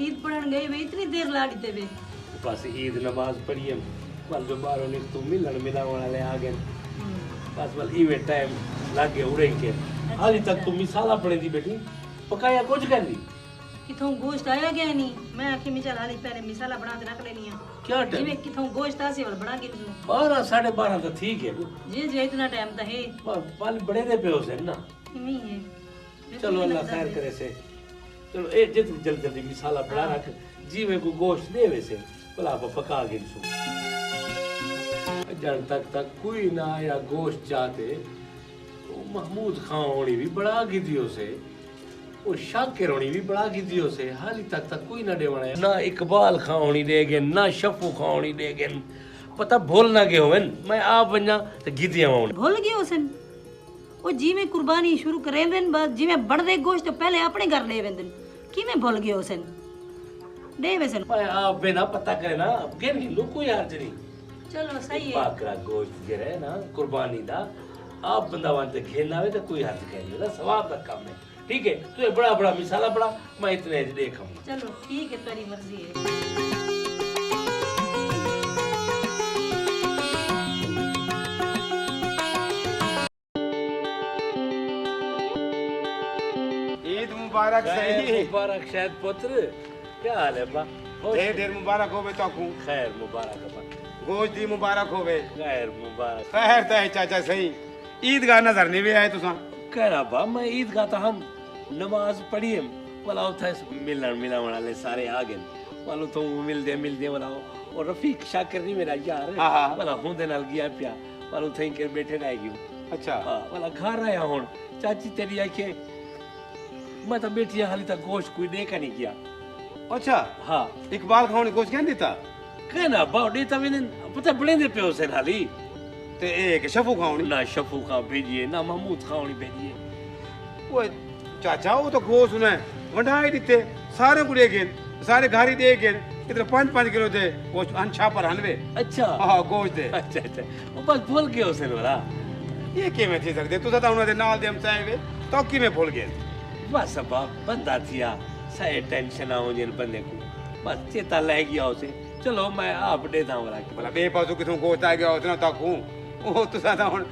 ईद पढ़न गए वे इतनी देर ला दी वे बस ईद नमाज पढ़ी हम बल जो बारो ने तू मिलन मिलावन वाले आ गए बस बल इवे टाइम लागे उड़े के हाली तक तू मिसाला पड़े दी बेटी पकाया कुछ कर ली किथों गोश्त आया गया नहीं मैं आखी में चल हाली पहले मिसाला बना के रख लेनी है क्या टाइम जिਵੇਂ किथों गोश्त आसी वाल बना के 12 12:30 तो ठीक है जी जी इतना टाइम तो है बल बड़े दे पे हो से ना इमी है चलो अल्लाह खैर करे से चलो ए जितनी जल्दी जल्दी मिसाला बना रख जीवे को गोश्त दे वैसे भला आप पका के सु जन तक कोई ना आया गोश्त चाहते तो महमूद खां होनी भी बड़ा की दियो से वो शाकिर होनी भी बड़ा की दियो से हाली तक कोई ना देवना ना इकबाल खां होनी देगे ना शफू खां होनी देगे पता भूल ना गए होवन मैं आप बन्ना तो गिदिया होन भूल गए होसन वो जिਵੇਂ कुर्बानी शुरू करे देन बाद जिਵੇਂ बढ़दे गोश्त तो पहले अपने घर ले वेंदन किवें भूल गए होसन दे वेसन मैं आप बिना पता करे ना गेन लो कोई हर्ज नहीं चलो सही है पाकरा गोश्त गिरे ना कुर्बानी दा आप बंदा वांते घेन आवे तो कोई हर्ज नहीं ना सवाब दा काम है ठीक है तू बड़ा बड़ा मिसाला बड़ा मैं इतने देखा चलो ठीक है तेरी मर्जी है ईद मुबारक सही मुबारक शायद पुत्र क्या हाल है बा ढेर ढेर मुबारक होवे ताकू खैर मुबारक बा गोश्त दी मुबारक होवे खैर मुबारक खैर तय चाचा सही ईद का नजर नहीं भी आए तुसा कह रहा बा मैं ईद का तो हम नमाज पढ़ी हम वाला उठा मिलन वाले सारे आ गए वालो तो मिल दे वाला और रफीक शाकिर नहीं मेरा यार वाला होंदे नाल गया पिया वालो थई के बैठे रह गयो अच्छा हां वाला घर आया हुन चाची तेरी आके मैं तो बैठी हाली तक गोश्त कोई दे का नहीं किया अच्छा हां इकबाल खान ने गोश्त क्या देता कहना बाउडी तविन पता बड़े दे पे हुसैन हाली ते एक शफू खान ना शफू खां भेजिए ना महमूद खान भेजिए वो चाचा वो तो गोश्त ने वंडाई दिते सारे को दे गए सारे घारी दे गए इधर 5-5 किलो दे गोश्त अनछा पर हनवे अच्छा हां गोश्त दे अच्छा वो बस भूल गए हुसैन वाला ये के में थी सकदे तू तो उन्होंने नाल दे हम चाहे तो की में भूल गए बस अब बंदा थिया सही टेंशन हो जिन बंदे को बस चेता लह गया उसे चलो मैं आप दे दा वाला भला बेपासू किथों गोश्त आ गया उतना तक हूं ओ तू सादा हुन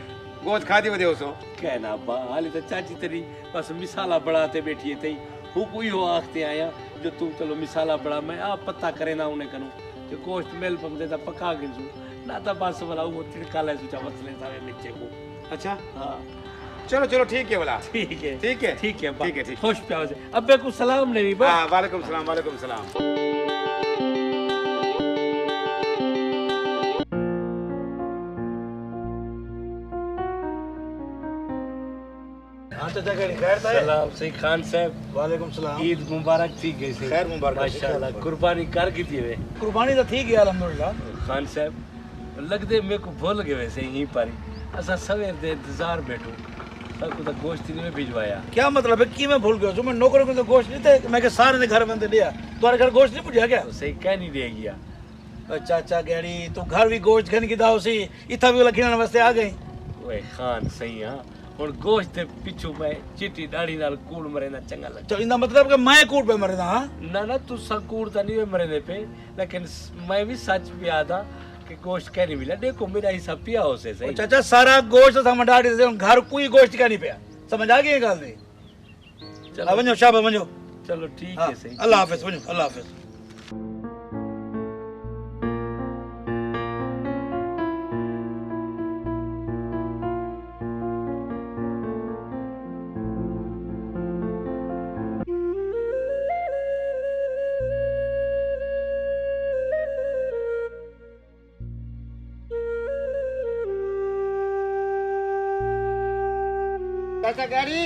गोश्त खा दी वदे उसो कहना बा हाली तो चाची तेरी बस मिसाला बढ़ाते बैठी है तई हूँ कोई हो आखते आया जो तू चलो मिसाला बढ़ा मैं आप पता करे ना उन्हें करूँ जो गोश्त मेल पम देता पका गिनसू ना तो बस वाला वो तिड़का ले सुचा मसले सारे नीचे को अच्छा हाँ चलो चलो ठीक है वाला ठीक है ठीक है ठीक है ठीक है ठीक खुश प्यार से अब्बे को सलाम नहीं बा हाँ वालेकुम सलाम वालेकुम सलाम सलाम सही खान साहब वालेकुम सलाम ईद मुबारक थी कैसे खैर मुबारक माशाल्लाह कुर्बानी कर की थी वे कुर्बानी तो ठीक है अल्हम्दुलिल्लाह खान साहब लगदे मेरे को भूल गए वैसे यहीं पर असा सवेर दे इंतजार बैठो सबको तो गोश्त नहीं भिजवाया क्या मतलब है कि मैं भूल गया मैं नौकर को तो गोश्त नहीं थे मैं के सारे ने घर में लिया तुम्हारे घर गोश्त नहीं पुजा क्या तो सही कह नहीं दे गया अच्छा अच्छा गैरी तू घर भी गोश्त खन की दाव सी इतना भी लखीना वास्ते आ गई ओए खान सही हां और गोश्त दे पिछू मैं चिट्टी दाढ़ी नाल कूड़ मरे ना चंगा लग तो इनका मतलब कि मैं कूड़ पे मरे हां ना ना तू सकूड़ तो नहीं मरे ने पे लेकिन मैं भी सच पे आदा कि गोश्त कह नहीं मिला देखो मेरा हिसाब पिया हो से सही चाचा सारा गोश्त समझ डाड़ी दे घर कोई गोश्त का नहीं पिया समझ आ गई गल नहीं चलो वञो शाबाश वञो चलो ठीक हाँ, है सही अल्लाह हाफिज वञो अल्लाह हाफिज चाचा गैरी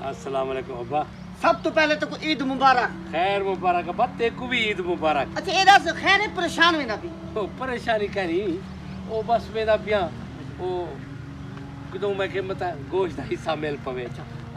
अस्सलाम वालेकुम अब्बा सब तो पहले तो ईद मुबारक खैर मुबारक अब्बा तेको भी ईद मुबारक अच्छा एदा से खैर परेशान में ना भी ओ परेशानी करी ओ बस मेरा ब्याह ओ कदों मैं के मता गोश्त दा हिस्सा मेल पवे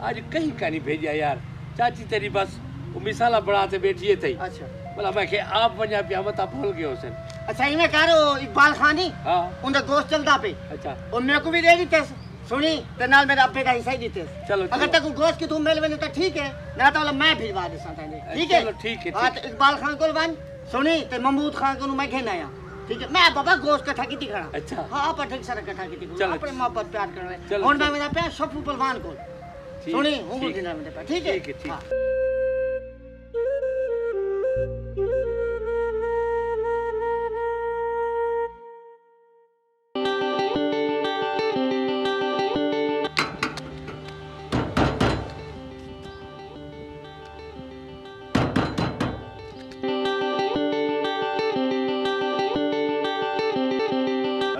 आज कहीं का नहीं भेजा यार चाची तेरी बस वो मिसाला बढ़ाते बैठी है थई अच्छा बोला मैं के आप वजा पिया मता भूल गए हुसैन अच्छा इन्हें कह रहे हो इकबाल खानी हां उनका दोस्त चलता पे अच्छा और मेरे को भी दे दी तेस सुनी ते नाल मेरे अपने का हिस्सा ही देते चलो, अगर चलो। तक गोश्त की तुम मेल में तो ठीक है ना तो वाला मैं भिजवा दे सकता है ठीक है चलो, ठीक है, हाँ तो इकबाल खान को बन सुनी ते महमूद खान को मैं घेन आया ठीक है मैं बाबा गोश्त कट्ठा की खड़ा अच्छा। हाँ आप ठीक सारा कट्ठा की चलो। अपने मोहब्बत प्यार कर रहे चलो, और मैं चलो। मेरा प्यार शफू पहलवान को ठीक, सुनी हूँ ठीक। गिना मेरे पास ठीक है ठीक है, ठीक। हाँ।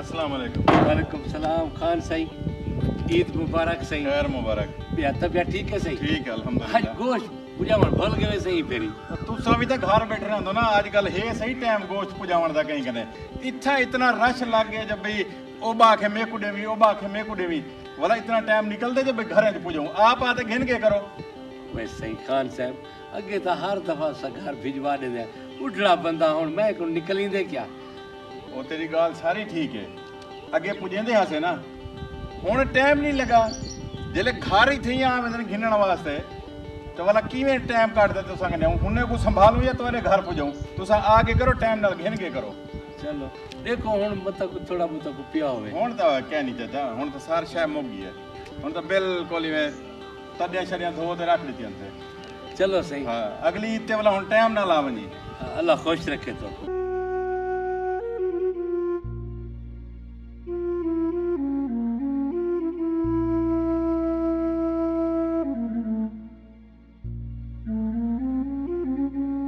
अस्सलाम वालेकुम। वालेकुम सलाम खान सही, ईद मुबारक सही। खैर मुबारक। या तबियत ठीक है सही? ठीक है आज अल्हम्दुलिल्लाह। गोश्त पुजावन भूल गए सही फेरी। तुसा भी तो घर बैठे रहंदो ना आजकल है सही टाइम गोश्त पुजावन दा कहीं कने इतना इतना रश लग गया जब भाई ओ बाखे में कुडे भी ओ बाखे में कुडे भी वाला इतना टाइम निकल दे जब भाई घरे च पुजाऊं आप आते घिन के करो। मैं सही खान साहब अगे तो हर दफा सा घर भिजवा दे उठड़ा बंदा हूं मैं को निकली दे क्या। वो तेरी गाल सारी ठीक है अगे पुजेंदे हसे ना हुन टाइम नहीं लगा जेले घर ही थी आ मैं घिनण वास्ते तो वाला किवें टाइम काट दे तुसा कने हुने को संभालूं या तुम्हारे घर पुजाऊं तुसा आगे करो टाइम नाल घिन के करो। चलो देखो हूं मतलब थोड़ा बहुत को पिया होवे। हुन तो क्या नहीं चाचा हुन तो सार शय मुक गई है हुन तो बिल्कुल ही तड़िया शड़िया धो ते रख दी अंते। चलो सही। हाँ अगली ईद ते वाला हुन टाइम ना लावनी। अल्लाह खुश रखे तो।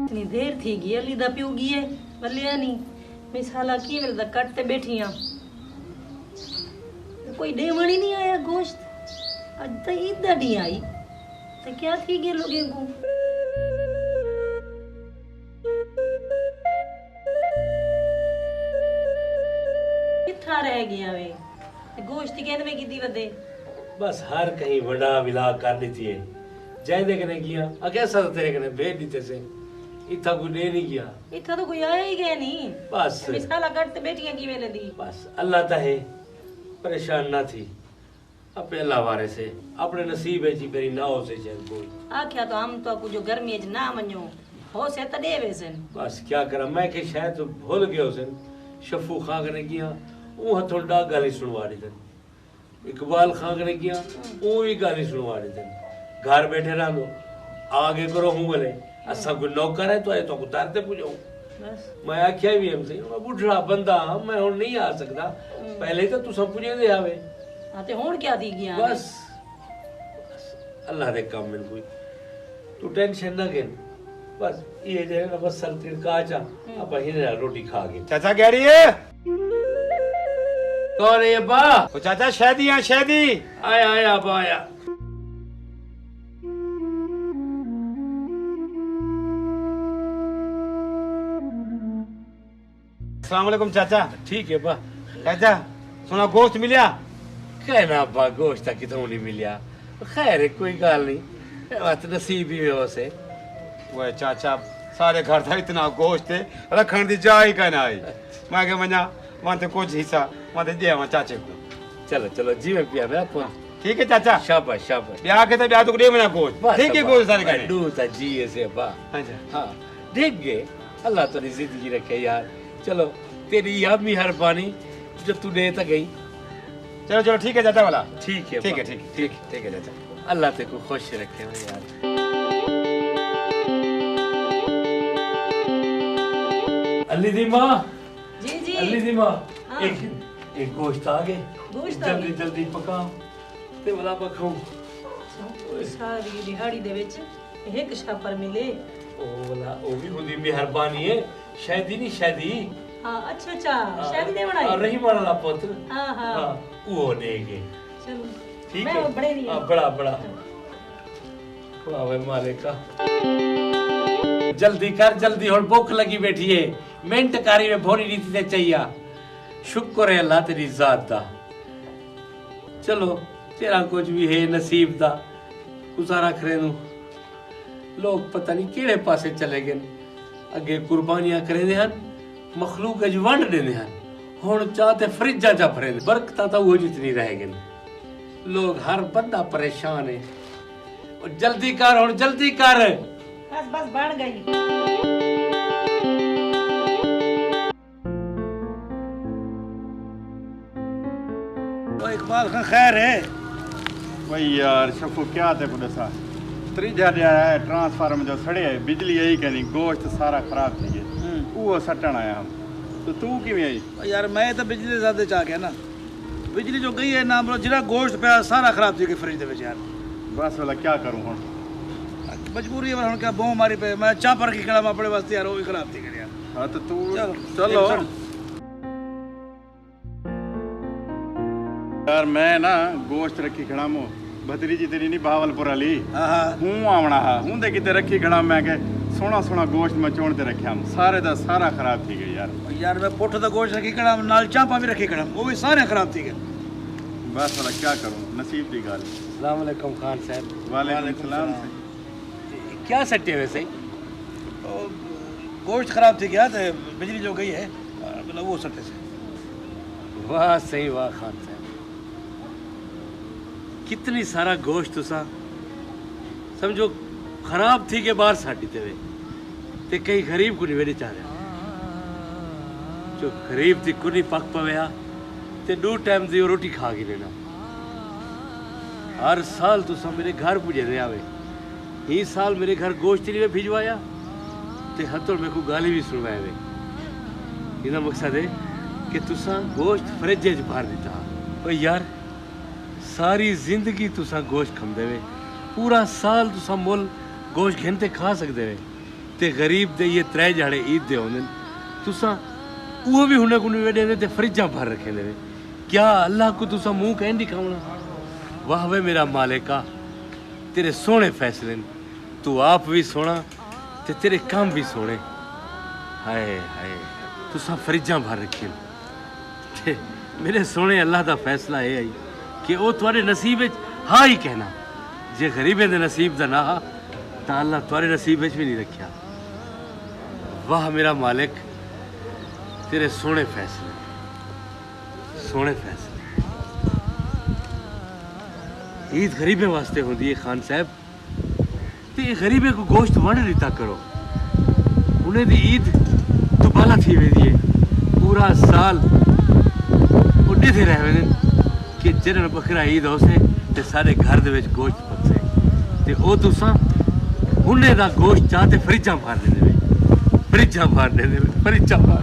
इतनी देर थी गई अली दा प्यू गई है बल्लिया नहीं मैं साला की मेरे दा कट ते बैठी हां कोई देवण ही नहीं आया गोश्त आज तक ईद दा नहीं आई तो क्या थी गए लोगों को। किथा रह गया वे गोश्त कहने में कितनी वदे बस हर कहीं वड़ा विला कर देती है जय देखने किया अकेसा तो तेरे कने भेज दीते से इतना कोई दे नहीं किया। इतना तो कोई आया ही गया नहीं बस मिसाला कट ते बैठियां की वेले दी बस अल्लाह ता है परेशान ना थी अपने अल्लाह वारे से अपने नसीब है जी मेरी ना हो से चैन कोई आख्या तो हम तो कुछ गर्मी च ना मनो हो से त देवे सन बस क्या करा मैं कि शायद तो भूल गयो सन शफू खां कने किया वो हथों डा गाली सुनवा दी थन इकबाल खां कने किया वो भी गाली सुनवा दी थन घर बैठे रह दो आगे करो हूं बोले असा कोई नौकर है तो आए तो उतारते पूछो बस मैं आख्या भी हमसे मैं बुढ़ा बंदा मैं हुन नहीं आ सकता पहले तो तू सब पुजे दे आवे हाँ ते हुन क्या थी गया बस अल्लाह दे काम में कोई तू टेंशन ना कर बस ये जे ना बस सल तिड़का चा अब हिने रोटी खा गए चाचा कह रही है कौन है ये बा तो चाचा शादी है शादी। आया आया बा आया अस्सलाम वालेकुम चाचा। ठीक है बा चाचा सुना गोश्त मिलिया कहना बा गोश्त कितों नहीं मिलिया खैर है कोई गाल नहीं बात नसीब ही हो से वो चाचा सारे घर था इतना गोश्त है रखण दी जाई का ना आई मैं के मना वहां ते कुछ हिस्सा वहां ते दे वहां चाचे को। चलो चलो जी में पिया मेरा फोन ठीक है चाचा शाबाश शाबाश ब्याह के तो ब्याह तो दे मना गोश्त ठीक है गोश्त सारे का डूता जी से बा अच्छा हाँ देख गए अल्लाह तेरी जिंदगी रखे यार चलो तेरी यह मेहरबानी जब तू दे तक गई चलो चलो ठीक है चाचा वाला ठीक है ठीक है बा। ठीक ठीक ठीक है चाचा। अल्लाह तेरे को खुश रखे ना यार। अली दी माँ जी जी अली दी माँ हाँ। एक गोश्त आ गए गोश्त आ जल्दी गए। जल्दी पका ते वाला पकाऊं सारी दिहाड़ी दे विच एक छापर मिले ओ वाला ओ भी खुदी मेहरबानी है शादी नहीं शादी हाँ अच्छा अच्छा शादी दे बनाई रही वाला पुत्र हाँ हाँ हाँ वो देंगे चलो ठीक मैं है बड़े नहीं हाँ, बड़ा बड़ा वाह वे मालिका जल्दी कर जल्दी और भूख लगी बैठी है मिनट कारी में भोरी रीति ते चाहिए शुक्र है अल्लाह तेरी जात दा चलो तेरा कुछ भी है नसीब दा गुजारा करे नू लोग पता नहीं केड़े पासे चले गए अगे कुर्बानियां करे हन मखलूक अज वंड देने हन हुन चाहते फ्रिजा चा भरे बरकता तो वो जितनी रह गई लोग हर बंदा परेशान है। और जल्दी कर हुण जल्दी कर। बस बस बन गई। वो इकबाल खान खैर है? भाई यार शफू क्या थे को दसा त्रीजा दिया है ट्रांसफार्मर जो सड़े है बिजली आई कहनी गोश्त सारा खराब थी गए वो सटन आया हम तो तू किवें आई? यार मैं तो बिजली ज्यादा चाह गया ना, बिजली जो गई है ना बरो जिरा गोश्त पे सारा खराब थी गई फ्रिज दे विच यार। बस वाला क्या करूं हुण मजबूरी है हुण क्या बों मारी पे मैं चाह पर की खड़ा मैं अपने वास्ते यार वो भी खराब थी गई यार। हाँ तो तू चलो यार मैं ना गोश्त रखी खड़ा मो भतरीजी तेरी नहीं भावलपुर वाली हाँ हूँ आवना हा हूँ दे किते रखी खड़ा मैं के सोना सोना गोश्त मैं चोण ते रखया सारे दा सारा खराब थी गई यार। यार मैं पुठ तो गोश्त रखी खड़ा नाल चापा भी रखी खड़ा वो भी सारे खराब थी गए। बस वाला क्या करूं नसीब दी गल। अस्सलाम वालेकुम खान साहब। वालेकुम सलाम। क्या सट्टे वैसे? तो गोश्त खराब थी गया तो बिजली जो गई है मतलब वो सट्टे से। वाह सही वाह खान साहब, कितनी सारा गोश्त तुसा समझो खराब थी के बाहर साटी ते कई गरीब को नहीं वेड़े चाह रहे जो गरीब थी कुनी पक पवया ते 2 टाइम दी रोटी खा के लेना। हर साल तुसा मेरे घर पुजे दे आवे, ये साल मेरे घर गोश्त नहीं भिजवाया ते हथों मेरे को गाली भी सुनवाए वे। इना मकसद है कि तुसा गोश्त फ्रिज च भर दिता। ओ यार सारी जिंदगी तुसा गोश्त खंदे वे, पूरा साल तुसा मुल गोश्त घिनते खा सकते वे ते गरीब दे ये 3 जाड़े ईद दे होंदे तुसा वो भी हुने को नहीं वेडे ते फ्रिजां भर रखे दे वे। क्या अल्लाह को तुसा मुंह कहीं दिखावना? वाह वे मेरा मालिका तेरे सोने फैसले न, तू आप भी सोना ते तेरे काम भी सोने। हाय हाय तुसा फ्रिजां भर रखी ते मेरे सोने अल्लाह दा फैसला है आई कि वो तुहाडे नसीब विच हाँ ही कहना, जे गरीबें दे नसीब दा ना हा तां अल्लाह तुहाडे नसीब विच भी नहीं रखिया। वाह मेरा मालिक तेरे सोने फैसले, सोने फैसले। ईद गरीबें वास्ते होंदी है खान साहब, ते गरीबें को गोश्त वंड दिता करो, उन्हें दी ईद दुबाला थी वेंदी है। पूरा साल उड्डे थे रह वेंदे कि जिन्हनि बकरा ईद होसे ते सारे घर दे विच गोश्त पकसे ते ओ तुसां हुने दा गोश्त चाह ते फ्रिजां भर देंदे वे, फ्रिजां भर देंदे वे, फ्रिजां भर।